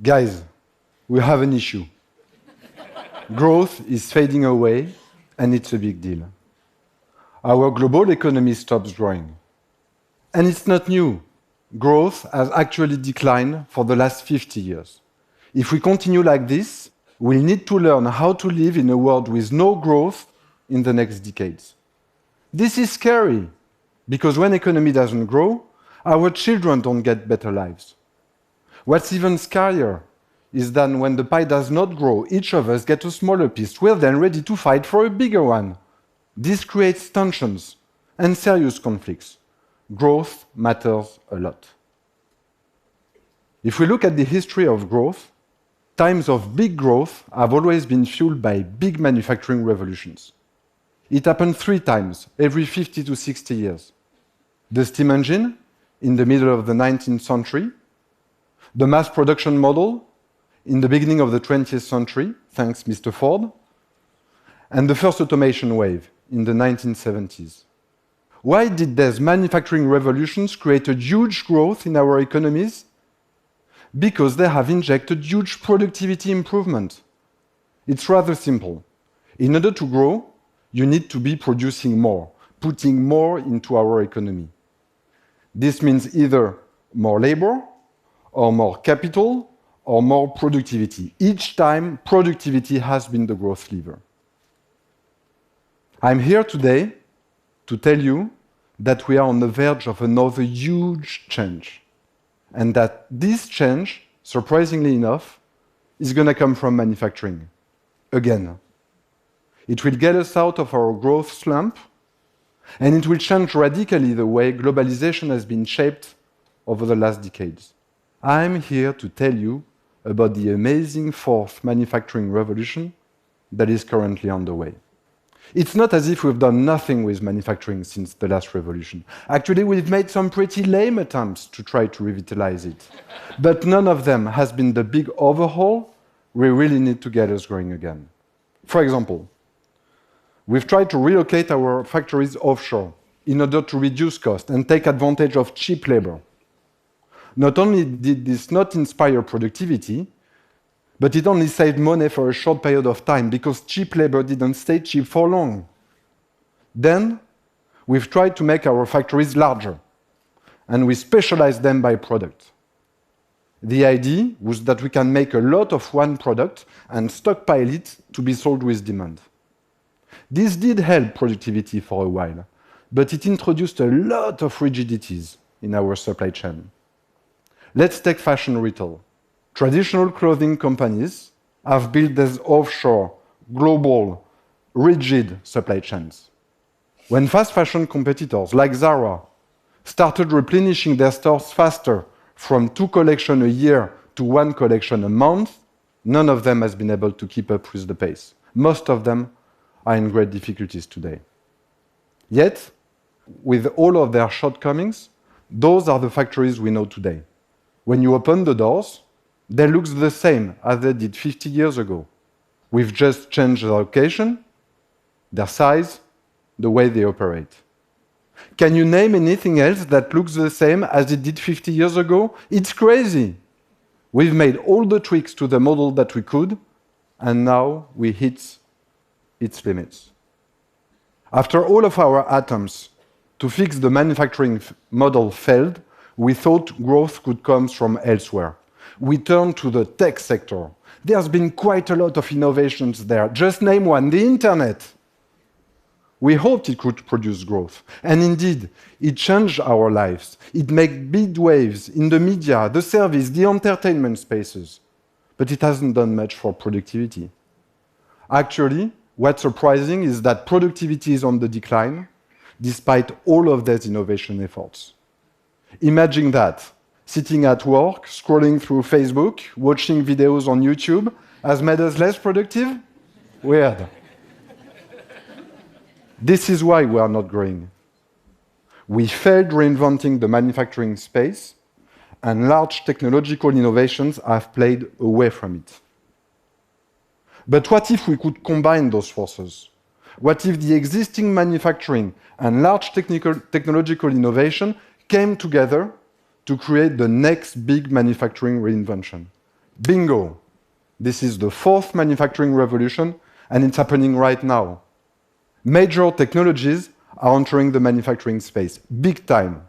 Guys, we have an issue. Growth is fading away, and it's a big deal. Our global economy stops growing. And it's not new. Growth has actually declined for the last 50 years. If we continue like this, we'll need to learn how to live in a world with no growth in the next decades. This is scary, because when economy doesn't grow, our children don't get better lives. What's even scarier is that when the pie does not grow, each of us gets a smaller piece. We're then ready to fight for a bigger one. This creates tensions and serious conflicts. Growth matters a lot. If we look at the history of growth, times of big growth have always been fueled by big manufacturing revolutions. It happened 3 times every 50 to 60 years. The steam engine in the middle of the 19th century, the mass production model in the beginning of the 20th century, thanks Mr. Ford, and the first automation wave in the 1970s. Why did these manufacturing revolutions create a huge growth in our economies? Because they have injected huge productivity improvement. It's rather simple. In order to grow, you need to be producing more, putting more into our economy. This means either more labor, or more capital, or more productivity. Each time, productivity has been the growth lever. I'm here today to tell you that we are on the verge of another huge change, and that this change, surprisingly enough, is going to come from manufacturing, again. It will get us out of our growth slump, and it will change radically the way globalization has been shaped over the last decades. I'm here to tell you about the amazing fourth manufacturing revolution that is currently underway. It's not as if we've done nothing with manufacturing since the last revolution. Actually, we've made some pretty lame attempts to try to revitalize it. But none of them has been the big overhaul we really need to get us growing again. For example, we've tried to relocate our factories offshore in order to reduce cost and take advantage of cheap labor. Not only did this not inspire productivity, but it only saved money for a short period of time because cheap labor didn't stay cheap for long. Then, we've tried to make our factories larger, and we specialized them by product. The idea was that we can make a lot of one product and stockpile it to be sold with demand. This did help productivity for a while, but it introduced a lot of rigidities in our supply chain. Let's take fashion retail. Traditional clothing companies have built these offshore, global, rigid supply chains. When fast fashion competitors like Zara started replenishing their stores faster from 2 collections a year to 1 collection a month, none of them has been able to keep up with the pace. Most of them are in great difficulties today. Yet, with all of their shortcomings, those are the factories we know today. When you open the doors, they look the same as they did 50 years ago. We've just changed the location, their size, the way they operate. Can you name anything else that looks the same as it did 50 years ago? It's crazy. We've made all the tweaks to the model that we could, and now we hit its limits. After all of our attempts to fix the manufacturing model failed, we thought growth could come from elsewhere. We turned to the tech sector. There's been quite a lot of innovations there. Just name one, the internet. We hoped it could produce growth. And indeed, it changed our lives. It made big waves in the media, the service, the entertainment spaces. But it hasn't done much for productivity. Actually, what's surprising is that productivity is on the decline, despite all of these innovation efforts. Imagine that. Sitting at work, scrolling through Facebook, watching videos on YouTube has made us less productive? Weird. This is why we are not growing. We failed reinventing the manufacturing space, and large technological innovations have played away from it. But what if we could combine those forces? What if the existing manufacturing and large technological innovation came together to create the next big manufacturing reinvention? Bingo! This is the fourth manufacturing revolution, and it's happening right now. Major technologies are entering the manufacturing space, big time.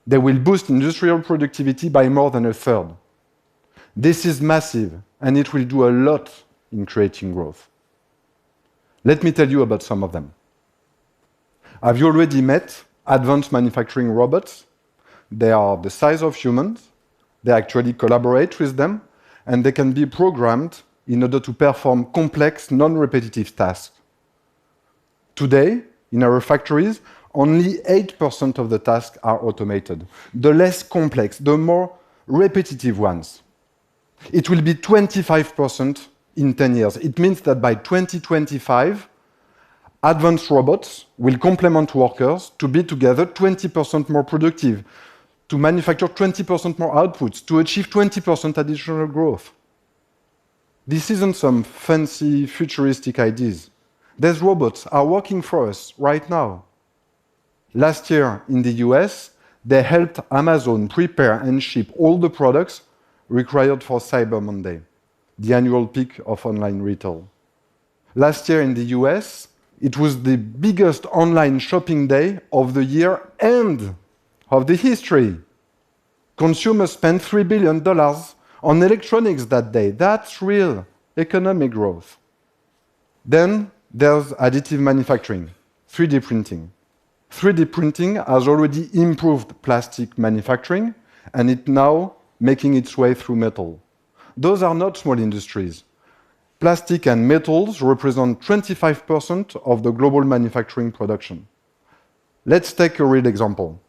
They will boost industrial productivity by more than a third. This is massive, and it will do a lot in creating growth. Let me tell you about some of them. Have you already met advanced manufacturing robots? They are the size of humans, they actually collaborate with them, and they can be programmed in order to perform complex, non-repetitive tasks. Today, in our factories, only 8% of the tasks are automated. The less complex, the more repetitive ones. It will be 25% in 10 years. It means that by 2025, advanced robots will complement workers to be together 20% more productive, to manufacture 20% more outputs, to achieve 20% additional growth. This isn't some fancy futuristic ideas. These robots are working for us right now. Last year in the US, they helped Amazon prepare and ship all the products required for Cyber Monday, the annual peak of online retail. Last year in the US, it was the biggest online shopping day of the year and of the history. Consumers spent $3 billion on electronics that day. That's real economic growth. Then there's additive manufacturing, 3D printing. 3D printing has already improved plastic manufacturing, and it's now making its way through metal. Those are not small industries. Plastic and metals represent 25% of the global manufacturing production. Let's take a real example.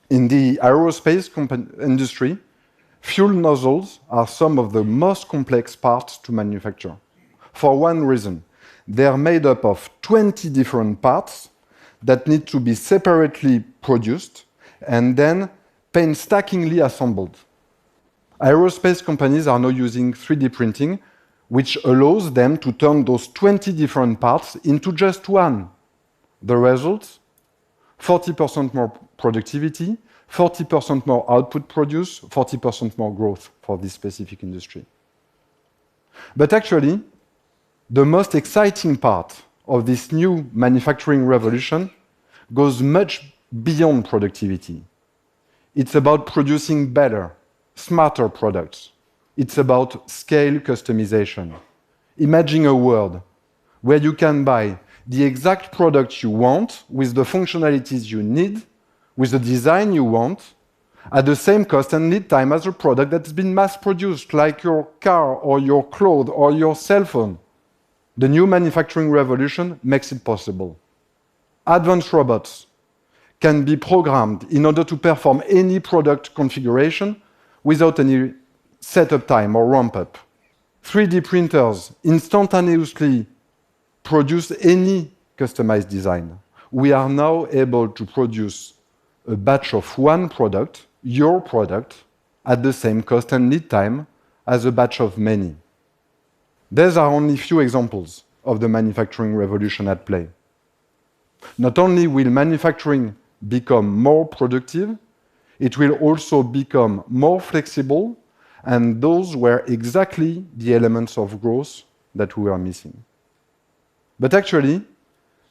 In the aerospace industry, fuel nozzles are some of the most complex parts to manufacture. For one reason, they're made up of 20 different parts that need to be separately produced and then painstakingly assembled. Aerospace companies are now using 3D printing, which allows them to turn those 20 different parts into just one. The result? 40% more productivity, 40% more output produced, 40% more growth for this specific industry. But actually, the most exciting part of this new manufacturing revolution goes much beyond productivity. It's about producing better, smarter products. It's about scale customization. Imagine a world where you can buy the exact product you want with the functionalities you need, with the design you want, at the same cost and lead time as a product that's been mass-produced, like your car or your clothes or your cell phone. The new manufacturing revolution makes it possible. Advanced robots can be programmed in order to perform any product configuration without any setup time or ramp-up. 3D printers instantaneously produce any customized design. We are now able to produce a batch of one product, your product, at the same cost and lead time as a batch of many. These are only few examples of the manufacturing revolution at play. Not only will manufacturing become more productive, it will also become more flexible, and those were exactly the elements of growth that we were missing. But actually,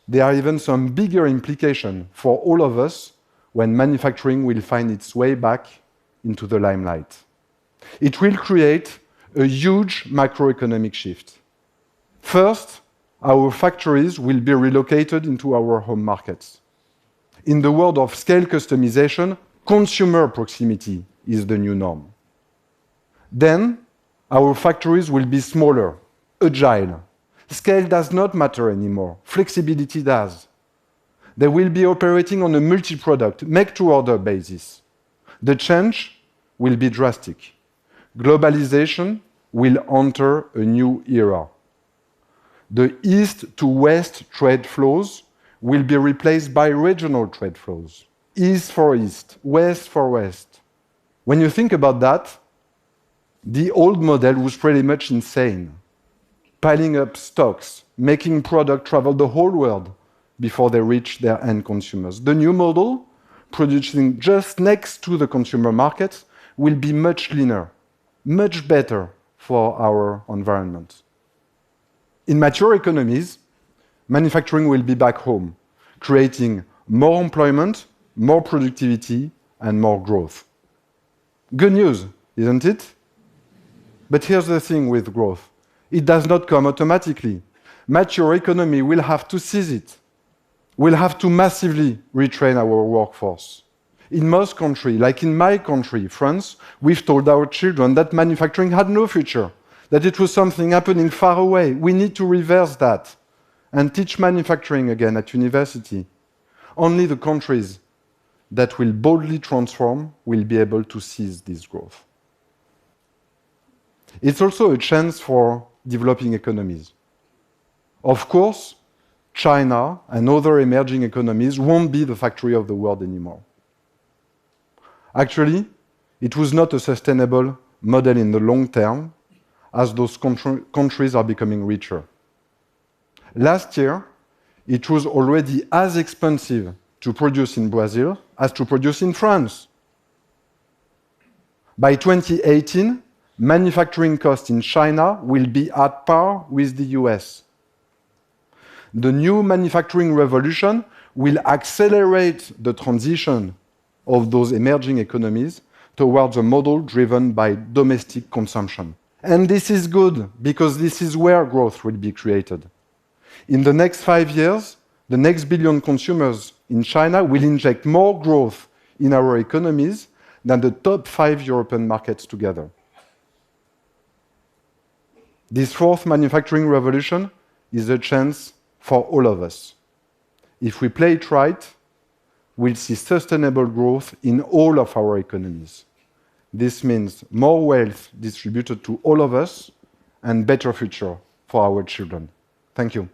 there are even some bigger implications for all of us when manufacturing will find its way back into the limelight. It will create a huge macroeconomic shift. First, our factories will be relocated into our home markets. In the world of scale customization, consumer proximity is the new norm. Then, our factories will be smaller, agile. Scale does not matter anymore. Flexibility does. They will be operating on a multi-product, make-to-order basis. The change will be drastic. Globalization will enter a new era. The east to west trade flows will be replaced by regional trade flows. East for east, west for west. When you think about that, the old model was pretty much insane. Piling up stocks, making product travel the whole world before they reach their end consumers. The new model, producing just next to the consumer markets, will be much leaner. much better for our environment. In mature economies, manufacturing will be back home, creating more employment, more productivity, and more growth. Good news, isn't it? But here's the thing with growth. It does not come automatically. Mature economy will have to seize it. We'll have to massively retrain our workforce. In most countries, like in my country, France, we've told our children that manufacturing had no future, that it was something happening far away. We need to reverse that and teach manufacturing again at university. Only the countries that will boldly transform will be able to seize this growth. It's also a chance for developing economies. Of course, China and other emerging economies won't be the factory of the world anymore. Actually, it was not a sustainable model in the long term, as those countries are becoming richer. Last year, it was already as expensive to produce in Brazil as to produce in France. By 2018, manufacturing costs in China will be at par with the US. The new manufacturing revolution will accelerate the transition of those emerging economies towards a model driven by domestic consumption. And this is good, because this is where growth will be created. In the next 5 years, the next billion consumers in China will inject more growth in our economies than the top 5 European markets together. This fourth manufacturing revolution is a chance for all of us. If we play it right, we'll see sustainable growth in all of our economies. This means more wealth distributed to all of us and better future for our children. Thank you.